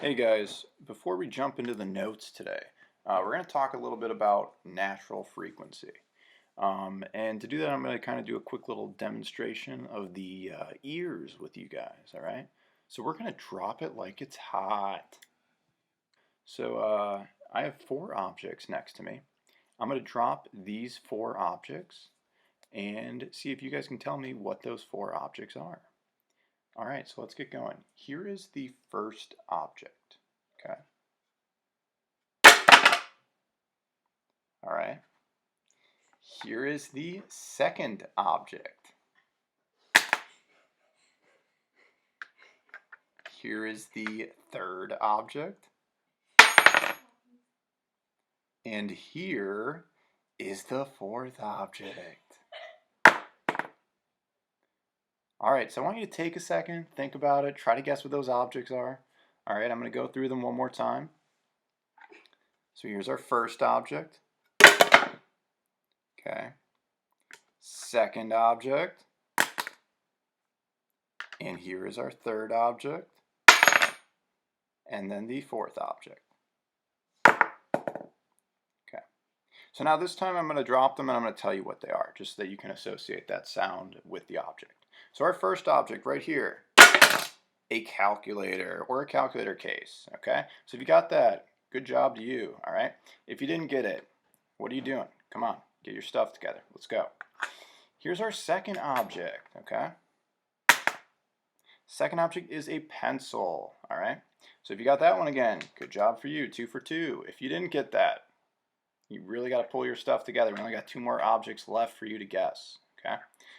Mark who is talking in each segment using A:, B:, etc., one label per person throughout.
A: Hey guys, before we jump into the notes today, we're going to talk a little bit about natural frequency. And to do that, I'm going to kind of do a quick little demonstration of the ears with you guys, all right? So we're going to drop it like it's hot. So I have four objects next to me. I'm going to drop these four objects and see if you guys can tell me what those four objects are. All right, so let's get going. Here is the first object, okay? All right. Here is the second object. Here is the third object. And here is the fourth object. All right, so I want you to take a second, think about it, try to guess what those objects are. All right, I'm going to go through them one more time. So here's our first object. Okay. Second object. And here is our third object. And then the fourth object. Okay. So now this time I'm going to drop them and I'm going to tell you what they are, just so that you can associate that sound with the object. So our first object right here, a calculator or a calculator case. Okay. So if you got that, good job to you. All right. If you didn't get it, what are you doing? Come on, get your stuff together. Let's go. Here's our second object. Okay. Second object is a pencil. All right. So if you got that one again, good job for you. 2 for 2. If you didn't get that, you really got to pull your stuff together. We only got 2 more objects left for you to guess. Okay.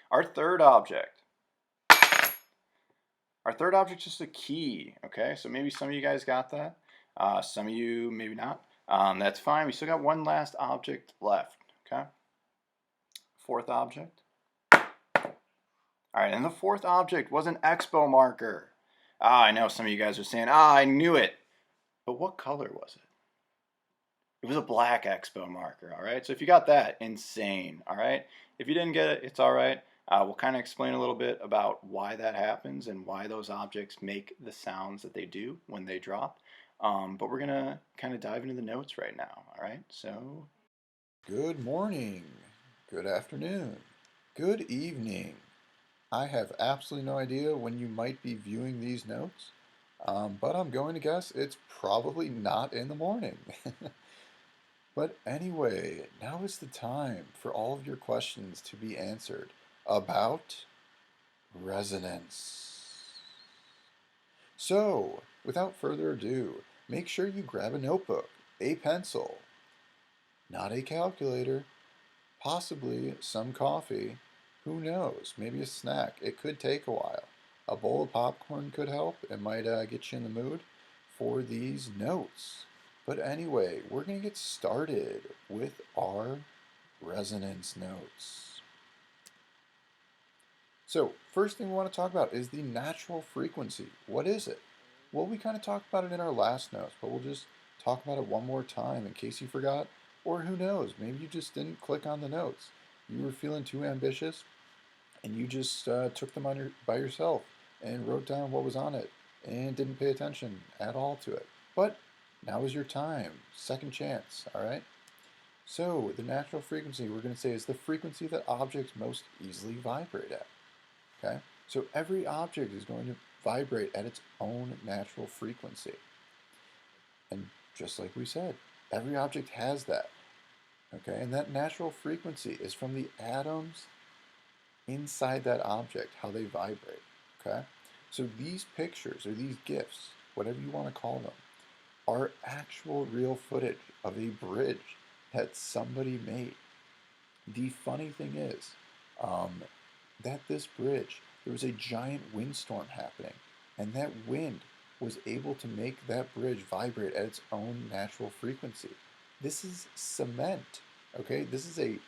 A: Our third object. Our third object is just a key. Okay. So maybe some of you guys got that. Some of you maybe not. That's fine. We still got one last object left. Okay. Fourth object. All right, and the fourth object was an expo marker. I know some of you guys are saying, I knew it. But what color was it? It was a black expo marker, all right? So if you got that, insane, all right? If you didn't get it, it's all right. We'll kind of explain a little bit about why that happens and why those objects make the sounds that they do when they drop. But we're going to kind of dive into the notes right now, all right? So,
B: Good morning, good afternoon, good evening. I have absolutely no idea when you might be viewing these notes, but I'm going to guess it's probably not in the morning. But anyway, now is the time for all of your questions to be answered about resonance. So, without further ado, make sure you grab a notebook, a pencil, not a calculator, possibly some coffee. Who knows? Maybe a snack. It could take a while. A bowl of popcorn could help. It might get you in the mood for these notes. But anyway, we're going to get started with our resonance notes. So, first thing we want to talk about is the natural frequency. What is it? Well, we kind of talked about it in our last notes, but we'll just talk about it one more time in case you forgot. Or who knows, maybe you just didn't click on the notes. You were feeling too ambitious and you just took them on by yourself and wrote down what was on it and didn't pay attention at all to it. But now is your time. Second chance, all right? So the natural frequency we're going to say is the frequency that objects most easily vibrate at. Okay? So every object is going to vibrate at its own natural frequency. And just like we said, every object has that. Okay? And that natural frequency is from the atoms inside that object, how they vibrate. Okay? So these pictures or these GIFs, whatever you want to call them, are actual real footage of a bridge that somebody made. The funny thing is that this bridge, there was a giant windstorm happening, and that wind was able to make that bridge vibrate at its own natural frequency. This is cement, okay? This is a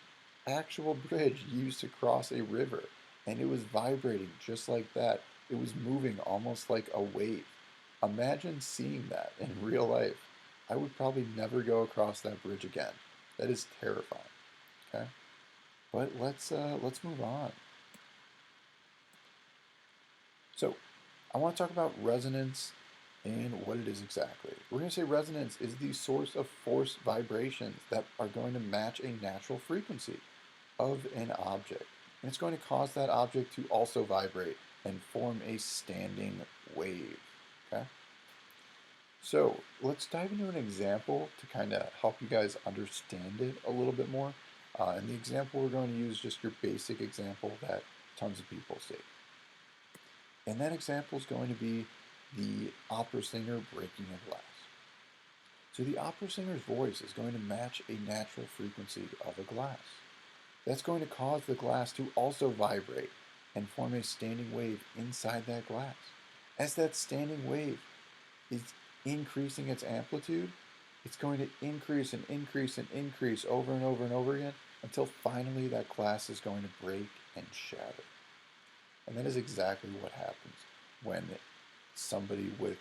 B: actual bridge used to cross a river, and it was vibrating just like that. It was moving almost like a wave. Imagine seeing that in real life. I would probably never go across that bridge again. That is terrifying. Okay, but let's move on. So, I want to talk about resonance and what it is exactly. We're going to say resonance is the source of force vibrations that are going to match a natural frequency of an object. And it's going to cause that object to also vibrate and form a standing wave. Okay? So let's dive into an example to kind of help you guys understand it a little bit more. And the example we're going to use is just your basic example that tons of people see. And that example is going to be the opera singer breaking a glass. So the opera singer's voice is going to match a natural frequency of a glass. That's going to cause the glass to also vibrate and form a standing wave inside that glass. As that standing wave is increasing its amplitude, it's going to increase and increase and increase over and over and over again until finally that glass is going to break and shatter. And that is exactly what happens when somebody with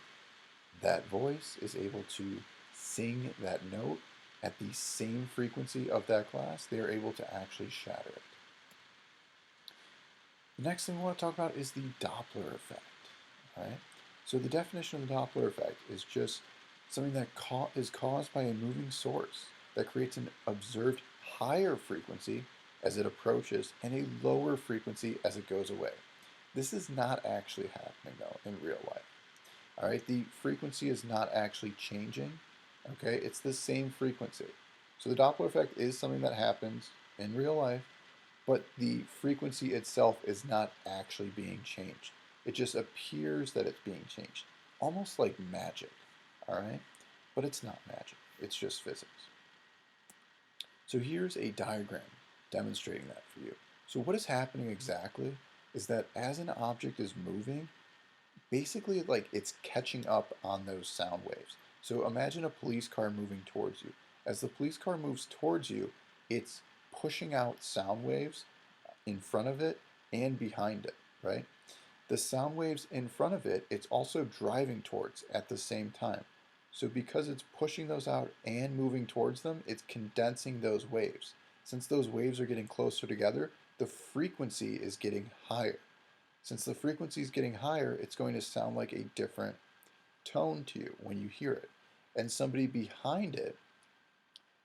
B: that voice is able to sing that note at the same frequency of that glass. They are able to actually shatter it. The next thing we want to talk about is the Doppler effect. Right? So the definition of the Doppler effect is just something that is caused by a moving source that creates an observed higher frequency as it approaches and a lower frequency as it goes away. This is not actually happening though in real life. All right, the frequency is not actually changing. Okay, it's the same frequency. So the Doppler effect is something that happens in real life, but the frequency itself is not actually being changed. It just appears that it's being changed, almost like magic. All right, but it's not magic. It's just physics. So here's a diagram demonstrating that for you. So what is happening exactly is that as an object is moving, basically like it's catching up on those sound waves. So imagine a police car moving towards you. As the police car moves towards you, it's pushing out sound waves in front of it and behind it, right? The sound waves in front of it, it's also driving towards at the same time. So because it's pushing those out and moving towards them, it's condensing those waves. Since those waves are getting closer together, the frequency is getting higher. Since the frequency is getting higher, it's going to sound like a different tone to you when you hear it. And somebody behind it,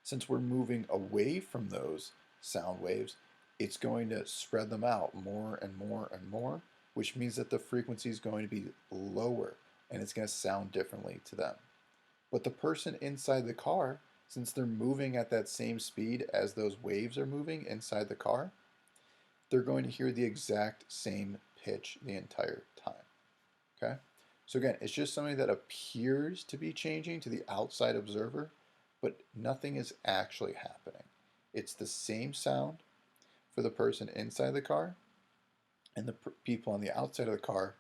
B: since we're moving away from those sound waves, it's going to spread them out more and more and more, which means that the frequency is going to be lower and it's going to sound differently to them. But the person inside the car, since they're moving at that same speed as those waves are moving inside the car, they're going to hear the exact same pitch the entire time. Okay? So again, it's just something that appears to be changing to the outside observer, but nothing is actually happening. It's the same sound for the person inside the car, and the people on the outside of the car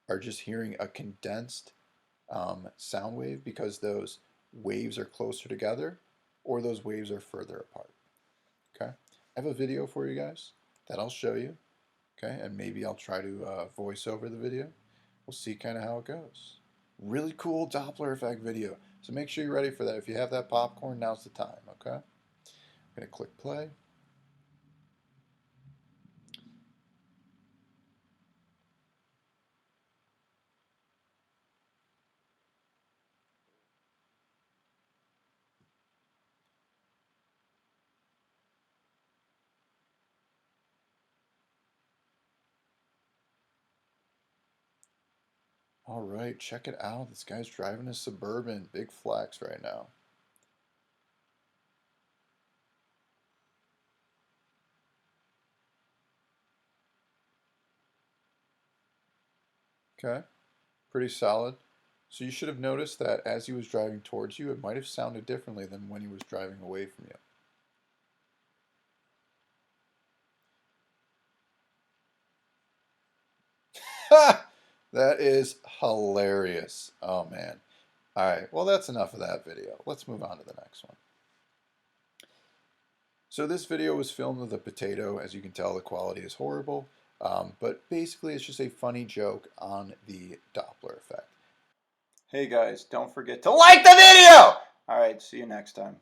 B: are just hearing a condensed sound wave because those waves are closer together or those waves are further apart. Okay? I have a video for you guys that I'll show you. Okay? And maybe I'll try to voice over the video. We'll see kind of how it goes. Really cool Doppler effect video. So make sure you're ready for that. If you have that popcorn, now's the time. Okay? I'm going to click play. All right, check it out. This guy's driving a Suburban. Big flex right now. Okay, pretty solid. So you should have noticed that as he was driving towards you, it might have sounded differently than when he was driving away from you. Ha! That is hilarious. Oh man. All right, well that's enough of that video. Let's move on to the next one. So this video was filmed with a potato. As you can tell, the quality is horrible. But basically, it's just a funny joke on the Doppler effect.
A: Hey guys, don't forget to like the video! Alright, see you next time.